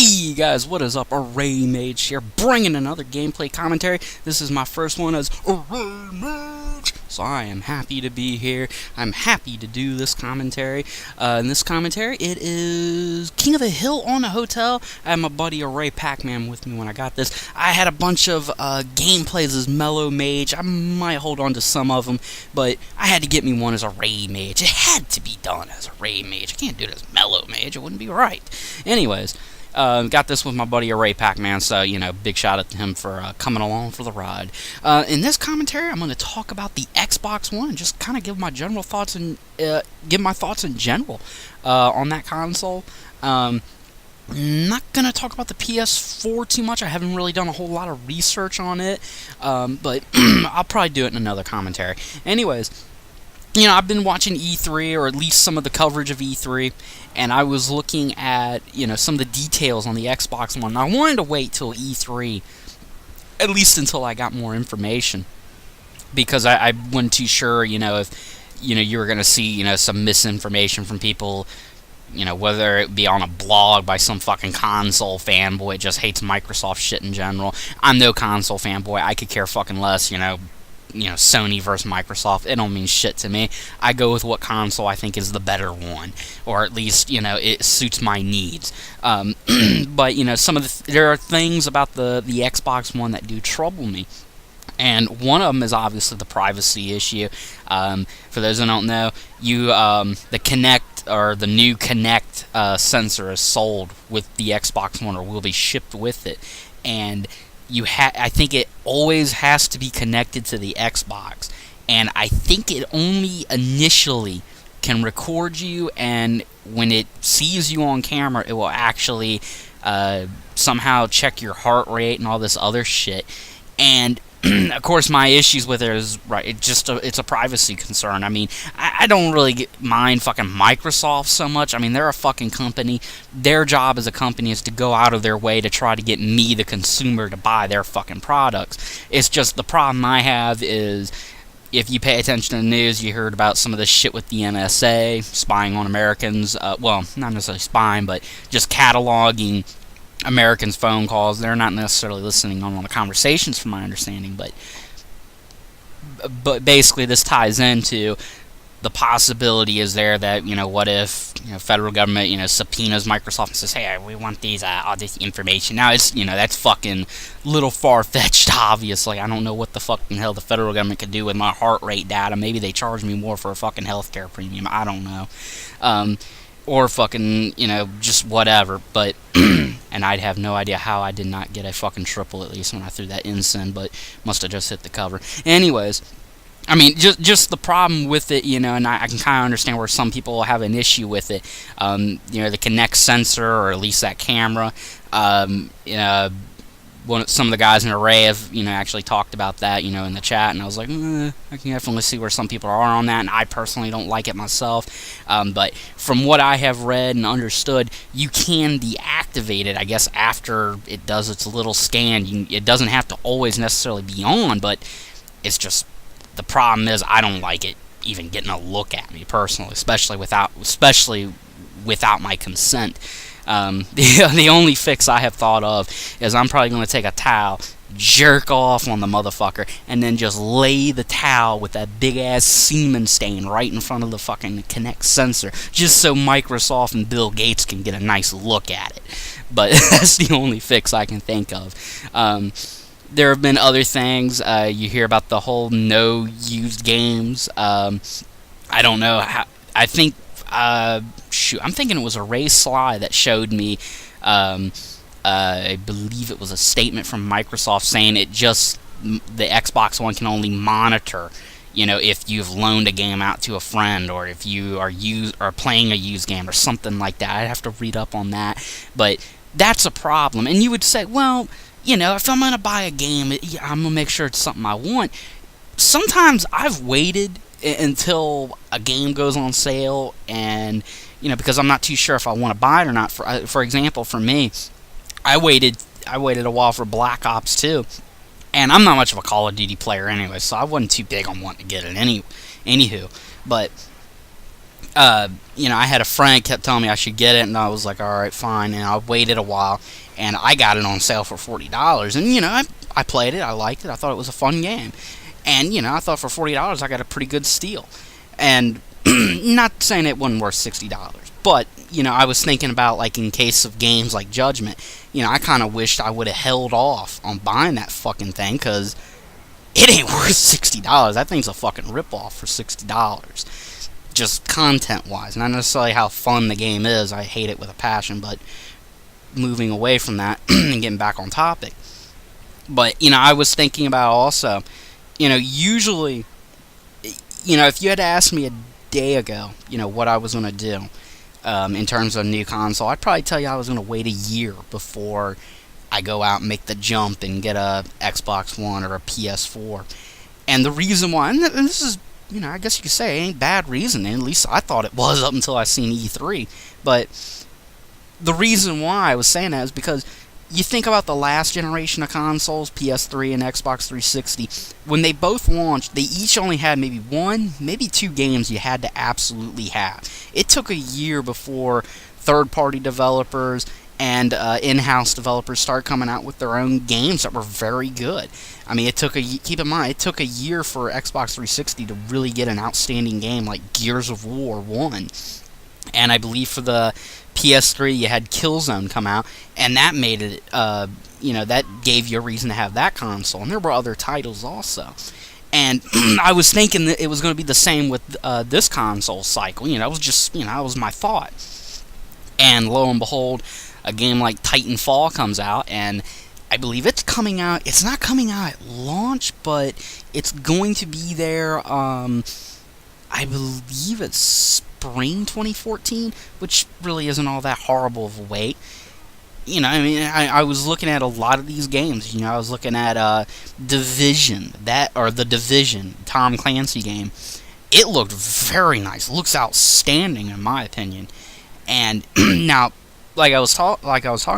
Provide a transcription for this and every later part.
Hey guys, what is up? Array Mage here, bringing another gameplay commentary. This is my first one as Array Mage, so I am happy to be here. I'm happy to do this commentary. In this commentary, it is King of the Hill on a Hotel. I had my buddy Array Pac-Man with me when I got this. I had a bunch of gameplays as Mellow Mage. I might hold on to some of them, but I had to get me one as Array Mage. It had to be done as Array Mage. I can't do it as Mellow Mage. It wouldn't be right. Anyways. Got this with my buddy Array Pac-Man, so, big shout out to him for coming along for the ride. In this commentary, I'm going to talk about the Xbox One and just kind of give my general thoughts and give my thoughts in general on that console. Not going to talk about the PS4 too much. I haven't really done a whole lot of research on it, but I'll probably do it in another commentary. Anyways, I've been watching E3, or at least some of the coverage of E3, and I was looking at, some of the details on the Xbox One. I wanted to wait till E3, at least until I got more information, because I wasn't too sure, if, you were going to see, some misinformation from people, whether it be on a blog by some fucking console fanboy that just hates Microsoft shit in general. I'm no console fanboy. I could care fucking less, Sony versus Microsoft, it don't mean shit to me. I go with what console I think is the better one, or at least, it suits my needs. But, there are things about the Xbox One that do trouble me. And one of them is obviously the privacy issue. For those who don't know, the Kinect, or the new Kinect sensor is sold with the Xbox One, or will be shipped with it. And I think it always has to be connected to the Xbox, and I think it only initially can record you, and when it sees you on camera, it will actually somehow check your heart rate and all this other shit. And of course, my issues with it is, right, it's a privacy concern. I mean, I don't really mind fucking Microsoft so much. I mean, they're a fucking company. Their job as a company is to go out of their way to try to get me, the consumer, to buy their fucking products. It's just the problem I have is, if you pay attention to the news, you heard about some of this shit with the NSA, spying on Americans. Well, not necessarily spying, but just cataloging Americans' phone calls. They're not necessarily listening on all the conversations, from my understanding, but basically this ties into the possibility is there that, what if, federal government, subpoenas Microsoft and says, hey, we want all this information. Now, it's, that's fucking little far-fetched, obviously. I don't know what the fucking hell the federal government could do with my heart rate data. Maybe they charge me more for a fucking healthcare premium. I don't know. Or fucking, just whatever, but, and I'd have no idea how I did not get a fucking triple, at least when I threw that insend, but must have just hit the cover. Anyways, I mean, just the problem with it, and I can kind of understand where some people have an issue with it. The Kinect sensor, or at least that camera, some of the guys in Array have, actually talked about that, in the chat, and I was like, I can definitely see where some people are on that, and I personally don't like it myself, but from what I have read and understood, you can deactivate it, I guess, after it does its little scan. It doesn't have to always necessarily be on, but it's just, the problem is, I don't like it even getting a look at me, personally, especially without my consent. The only fix I have thought of is I'm probably going to take a towel, jerk off on the motherfucker, and then just lay the towel with that big-ass semen stain right in front of the fucking Kinect sensor, just so Microsoft and Bill Gates can get a nice look at it. But that's the only fix I can think of. There have been other things. You hear about the whole no used games. I don't know how. I think I'm thinking it was Ray Sly that showed me, I believe it was a statement from Microsoft saying the Xbox One can only monitor, if you've loaned a game out to a friend, or if you are playing a used game, or something like that. I'd have to read up on that, but that's a problem. And you would say, well, if I'm going to buy a game, I'm going to make sure it's something I want. Sometimes I've waited until a game goes on sale, and because I'm not too sure if I want to buy it or not. For example, for me, I waited a while for Black Ops 2, and I'm not much of a Call of Duty player anyway, so I wasn't too big on wanting to get it anywho. But I had a friend kept telling me I should get it, and I was like, all right, fine. And I waited a while, and I got it on sale for $40. And I played it, I liked it, I thought it was a fun game, and I thought for $40 I got a pretty good steal. And not saying it wasn't worth $60, but I was thinking about, like, in case of games like Judgment, I kind of wished I would have held off on buying that fucking thing, because it ain't worth $60. That thing's a fucking ripoff for $60. Just content-wise, not necessarily how fun the game is. I hate it with a passion, but moving away from that and getting back on topic. But, I was thinking about also, usually, if you had asked me a day ago, what I was going to do in terms of a new console, I'd probably tell you I was going to wait a year before I go out and make the jump and get a Xbox One or a PS4. And the reason why, and this is, I guess you could say it ain't bad reasoning. At least I thought it was up until I seen E3. But the reason why I was saying that is because you think about the last generation of consoles, PS3 and Xbox 360, when they both launched, they each only had maybe one, maybe two games you had to absolutely have. It took a year before third-party developers and in-house developers started coming out with their own games that were very good. I mean, keep in mind, it took a year for Xbox 360 to really get an outstanding game like Gears of War 1. And I believe for the PS3, you had Killzone come out, and that made it, that gave you a reason to have that console. And there were other titles also. And I was thinking that it was going to be the same with this console cycle. It was just, it was my thought. And lo and behold, a game like Titanfall comes out, and I believe it's coming out. It's not coming out at launch, but it's going to be there. I believe it's spring 2014, which really isn't all that horrible of a wait. I was looking at a lot of these games. I was looking at Division, The Division, Tom Clancy game. It looked very nice. It looks outstanding in my opinion. And now, like I was talking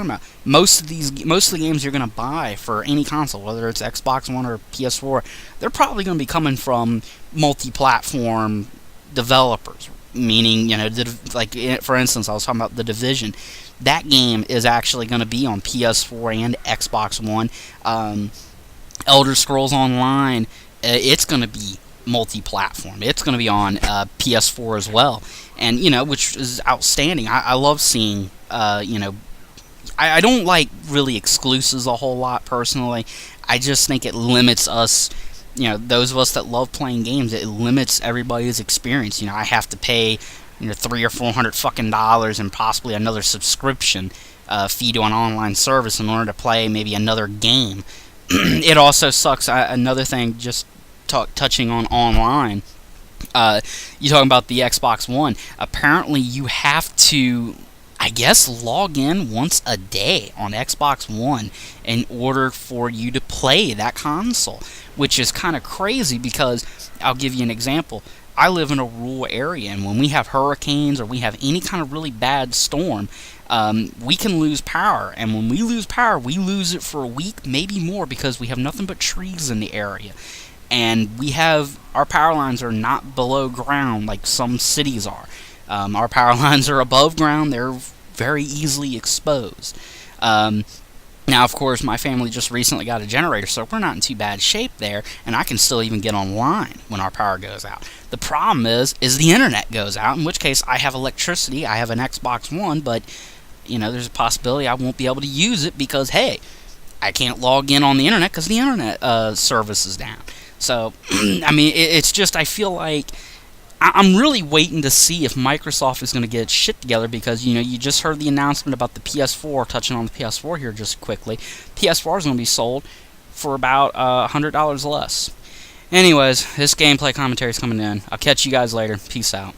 about, most of the games you're gonna buy for any console, whether it's Xbox One or PS4, they're probably gonna be coming from multi-platform developers. Meaning, for instance, I was talking about The Division. That game is actually going to be on PS4 and Xbox One. Elder Scrolls Online, it's going to be multi-platform. It's going to be on PS4 as well, and which is outstanding. I love seeing I don't like really exclusives a whole lot personally. I just think it limits us. Those of us that love playing games, it limits everybody's experience. I have to pay, $300 or $400 fucking dollars and possibly another subscription fee to an online service in order to play maybe another game. It also sucks. Another thing, just touching on online. You talking about the Xbox One? Apparently, you have to, I guess, log in once a day on Xbox One in order for you to play that console, which is kind of crazy because, I'll give you an example. I live in a rural area, and when we have hurricanes or we have any kind of really bad storm, we can lose power. And when we lose power, we lose it for a week, maybe more, because we have nothing but trees in the area. And our power lines are not below ground like some cities are. Our power lines are above ground. They're very easily exposed. Now, of course, my family just recently got a generator, so we're not in too bad shape there, and I can still even get online when our power goes out. The problem is the internet goes out, in which case I have electricity, I have an Xbox One, but, there's a possibility I won't be able to use it because, hey, I can't log in on the internet because the internet service is down. So, it's just, I feel like I'm really waiting to see if Microsoft is going to get its shit together because, you just heard the announcement about the PS4, touching on the PS4 here just quickly. PS4 is going to be sold for about $100 less. Anyways, this gameplay commentary is coming in. I'll catch you guys later. Peace out.